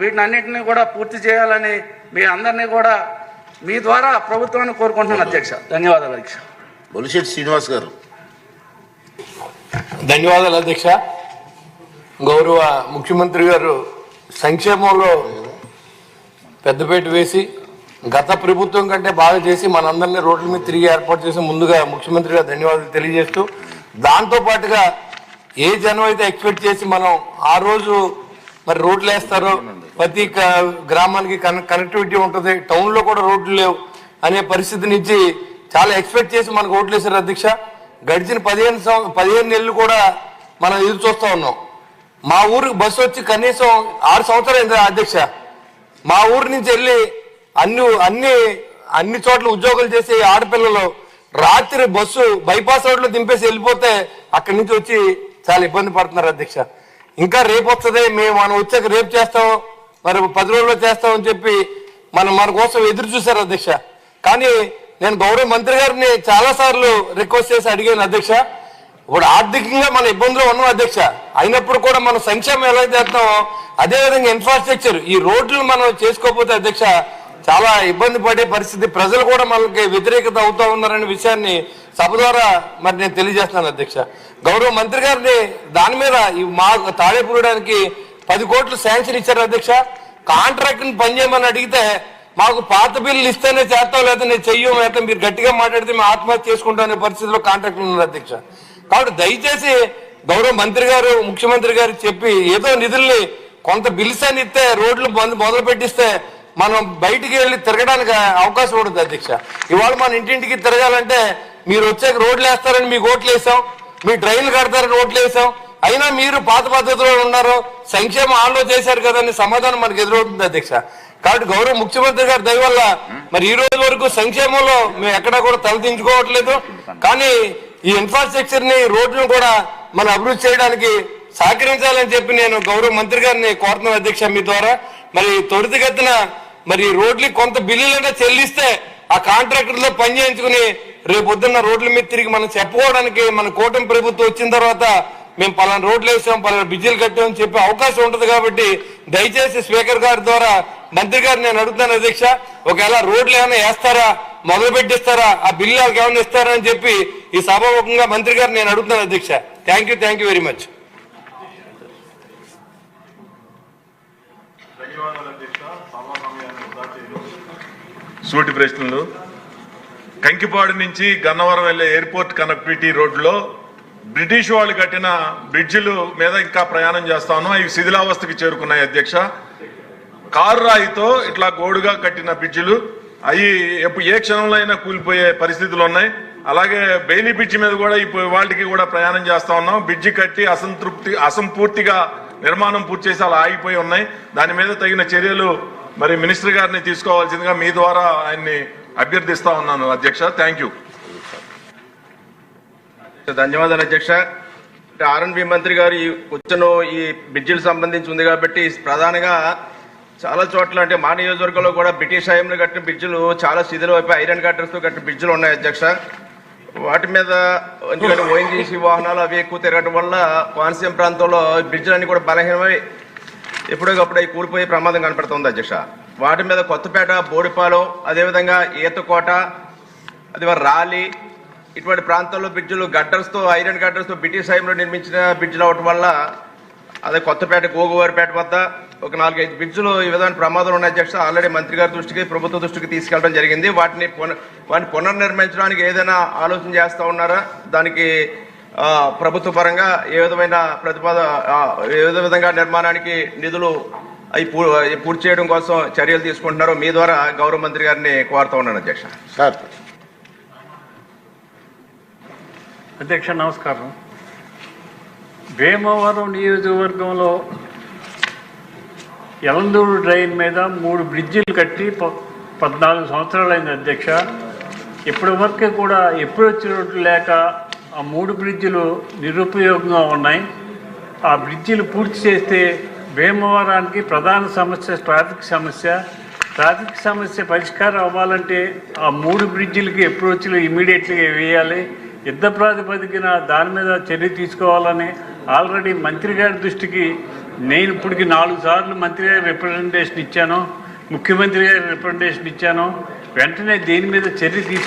వీటిని అన్నింటినీ కూడా పూర్తి చేయాలని మీ అందరినీ కూడా మీ ద్వారా ప్రభుత్వాన్ని కోరుకుంటున్నాను అధ్యక్ష. ధన్యవాదాలు అధ్యక్ష. బొలిశెట్టి శ్రీనివాస్ గారు. ధన్యవాదాలు అధ్యక్ష. గౌరవ ముఖ్యమంత్రి గారు సంక్షేమంలో పెద్దపేట వేసి గత ప్రభుత్వం కంటే బాగా చేసి మనందరినీ రోడ్ల మీద తిరిగి ఏర్పాటు చేసి ముందుగా ముఖ్యమంత్రి గారు ధన్యవాదాలు తెలియజేస్తూ, దాంతోపాటుగా ఏ జనం అయితే ఎక్స్పెక్ట్ చేసి మనం ఆ రోజు మరి రోడ్లు వేస్తారో, ప్రతి గ్రామానికి కనెక్టివిటీ ఉంటుంది, టౌన్లో కూడా రోడ్లు లేవు అనే పరిస్థితి నుంచి చాలా ఎక్స్పెక్ట్ చేసి మనకు ఓట్లు వేశారు అధ్యక్ష. గడిచిన 15 నెలలు కూడా మనం ఎదురు చూస్తూ ఉన్నాం. మా ఊరికి బస్సు వచ్చి కనీసం 6 సంవత్సరాలు అయింది అధ్యక్ష. మా ఊరి నుంచి వెళ్ళి అన్ని చోట్ల ఉద్యోగాలు చేసే ఆడపిల్లలు రాత్రి బస్సు బైపాస్ రోడ్లో దింపేసి వెళ్ళిపోతే అక్కడి నుంచి వచ్చి చాలా ఇబ్బంది పడుతున్నారు అధ్యక్ష. ఇంకా రేపు వస్తుంది, మనం వచ్చాక రేపు చేస్తాం, మరి 10 రోజుల్లో చేస్తామని చెప్పి మన కోసం ఎదురు చూశారు అధ్యక్ష. కానీ నేను గౌరవ మంత్రి గారిని చాలా సార్లు రిక్వెస్ట్ చేసి అడిగాను అధ్యక్ష. ఇప్పుడు ఆర్థికంగా మన ఇబ్బందులు ఉన్నాం అధ్యక్ష, అయినప్పుడు కూడా మనం సంక్షేమం ఎలా చేస్తామో అదేవిధంగా ఇన్ఫ్రాస్ట్రక్చర్ ఈ రోడ్లు మనం చేసుకోకపోతే అధ్యక్ష చాలా ఇబ్బంది పడే పరిస్థితి, ప్రజలు కూడా మనకి వ్యతిరేకత అవుతా ఉన్నారనే విషయాన్ని సభ ద్వారా మరి నేను తెలియజేస్తున్నాను అధ్యక్ష. గౌరవ మంత్రి గారిని దాని మీద మా తాడేపూరడానికి 10 కోట్లు శాంక్షన్ ఇచ్చారు అధ్యక్ష. కాంట్రాక్ట్ని పనిచేయమని అడిగితే మాకు పాత బిల్లు ఇస్తేనే చేస్తాం, లేదా నేను చెయ్యం, లేదా మీరు గట్టిగా మాట్లాడితే మేము ఆత్మహత్య చేసుకుంటాం అనే పరిస్థితిలో కాంట్రాక్ట్లు ఉన్నారు అధ్యక్ష. కాబట్టి దయచేసి గౌరవ మంత్రి గారు ముఖ్యమంత్రి గారు చెప్పి ఏదో నిధుల్ని కొంత బిల్స్ అని ఇస్తే రోడ్లు మొదలు పెట్టిస్తే మనం బయటికి వెళ్ళి తిరగడానికి అవకాశం ఉంటుంది అధ్యక్ష. ఇవాళ మన ఇంటింటికి తిరగాలంటే మీరు వచ్చాక రోడ్లు వేస్తారని మీకు ఓట్లు వేసాం, మీ డ్రైన్లు కడతారని ఓట్లు వేసాం, అయినా మీరు పాత పద్ధతిలో ఉన్నారు, సంక్షేమం ఆలో చేశారు కదని సమాధానం మనకు ఎదురవుతుంది అధ్యక్ష. కాబట్టి గౌరవ ముఖ్యమంత్రి గారి దయ వల్ల మరి ఈ రోజు వరకు సంక్షేమంలో మేము ఎక్కడా కూడా తలదించుకోవట్లేదు. కానీ ఈ ఇన్ఫ్రాస్ట్రక్చర్ ని రోడ్లను కూడా మనం అభివృద్ధి చేయడానికి సహకరించాలని చెప్పి నేను గౌరవ మంత్రి గారిని కోరుతున్నాను అధ్యక్ష. మీ ద్వారా మరి త్వరితగతిన మరి రోడ్లు కొంత బిల్లులంటే చెల్లిస్తే ఆ కాంట్రాక్టర్లో పని చేయించుకుని రేపు పొద్దున్న రోడ్ల మీద తిరిగి మనం చెప్పుకోవడానికి మన కూటమి ప్రభుత్వం వచ్చిన తర్వాత మేము పలానా రోడ్లు వేసాం, పలానా బ్రిడ్జిలు కట్టామని చెప్పే అవకాశం ఉంటుంది. కాబట్టి దయచేసి స్పీకర్ గారి ద్వారా మంత్రి గారు నేను అడుగుతాను అధ్యక్ష, ఒకవేళ రోడ్లు ఏమైనా వేస్తారా, మొదలు పెట్టిస్తారా, ఆ బిల్లు వాళ్ళకి ఏమైనా ఇస్తారా అని చెప్పి ఈ సభాముఖంగా మంత్రి గారు నేను అడుగుతాను అధ్యక్ష. Thank you very much. సూటి ప్రశ్నలు. కంకిపాడు నుంచి గన్నవరం వెళ్లే ఎయిర్పోర్ట్ కనెక్టివిటీ రోడ్లో బ్రిటిష్ వాళ్ళు కట్టిన బ్రిడ్జిలు మీద ఇంకా ప్రయాణం చేస్తా ఉన్నాం. అవి శిథిలావస్థకి చేరుకున్నాయి అధ్యక్ష. కారు రాయితో ఇట్లా గోడుగా కట్టిన బ్రిడ్జిలు అవి ఏ క్షణంలో అయినా కూలిపోయే పరిస్థితులు ఉన్నాయి. అలాగే బెయిలీ బ్రిడ్జి మీద కూడా వాటికి కూడా ప్రయాణం చేస్తా ఉన్నాం. బ్రిడ్జి కట్టి అసంపూర్తిగా నిర్మాణం పూర్తి చేసి అలా ఆగిపోయి ఉన్నాయి. దాని మీద తగిన చర్యలు మరి మినిస్టర్ గారిని తీసుకోవాల్సిందిగా మీ ద్వారా ఆయన్ని అభ్యర్థిస్తా ఉన్నాను అధ్యక్ష. Thank you. ధన్యవాదాలు అధ్యక్ష. ఆర్ఎన్బి మంత్రి గారు ఈ కూర్చొని ఈ బ్రిడ్జిలకు సంబంధించి ఉంది కాబట్టి ప్రధానంగా చాలా చోట్ల అంటే మా నియోజకవర్గంలో కూడా బ్రిటిష్ హయాంలో కట్టిన బ్రిడ్జిలు చాలా శిథిల వైపు ఐరన్ కట్టర్స్తో కట్టిన బ్రిడ్జిలు ఉన్నాయి అధ్యక్ష. వాటి మీద ఎందుకంటే ఓఎన్జీసీ వాహనాలు అవి ఎక్కువ తిరగడం వల్ల కోనసీమ ప్రాంతంలో బ్రిడ్జిలన్నీ కూడా బలహీనమై ఎప్పుడోకప్పుడు అవి కూలిపోయే ప్రమాదం కనపడుతుంది అధ్యక్ష. వాటి మీద కొత్తపేట, బోడిపాలెం, అదేవిధంగా ఈతకోట, అది రాలి ఇటువంటి ప్రాంతాల్లో బ్రిడ్జిలు గడ్డర్స్తో ఐరన్ గడ్డర్స్తో బ్రిటిష్ హయాంలో నిర్మించిన బ్రిడ్జిలు అవటం వల్ల అదే కొత్తపేట, గోగువారిపేట వద్ద ఒక 4-5 బ్రిడ్జిలు ఈ విధమైన ప్రమాదాలు ఉన్నాయి అధ్యక్ష. ఆల్రెడీ మంత్రి గారి దృష్టికి, ప్రభుత్వ దృష్టికి తీసుకెళ్ళడం జరిగింది. వాటిని పునర్నిర్మించడానికి ఏదైనా ఆలోచన చేస్తూ ఉన్నారా? దానికి ప్రభుత్వ పరంగా ఏ విధంగా నిర్మాణానికి నిధులు అవి పూర్తి చేయడం కోసం చర్యలు తీసుకుంటున్నారో మీ ద్వారా గౌరవ మంత్రి గారిని కోరుతూ ఉన్నాను అధ్యక్ష. అధ్యక్ష నమస్కారం. భీమవరం నియోజకవర్గంలో ఎలందూరు డ్రైన్ మీద 3 బ్రిడ్జిలు కట్టి 14 సంవత్సరాలైంది అధ్యక్ష. ఇప్పటి వరకు కూడా అప్రోచ్ రోడ్లు లేక ఆ 3 బ్రిడ్జిలు నిరుపయోగంగా ఉన్నాయి. ఆ బ్రిడ్జిలు పూర్తి చేస్తే భీమవరానికి ప్రధాన సమస్య ట్రాఫిక్ సమస్య పరిష్కారం అవ్వాలంటే ఆ 3 బ్రిడ్జిలకి అప్రోచ్లు ఇమీడియట్గా వేయాలి. యుద్ధ ప్రాతిపదికన దాని మీద చర్య తీసుకోవాలని ఆల్రెడీ మంత్రి గారి దృష్టికి నేను ఇప్పటికి 4 సార్లు మంత్రి గారి రిప్రజెంటేషన్ ఇచ్చాను, ముఖ్యమంత్రి గారి రిప్రజెంటేషన్ ఇచ్చాను. వెంటనే దీని మీద చర్య తీసుకో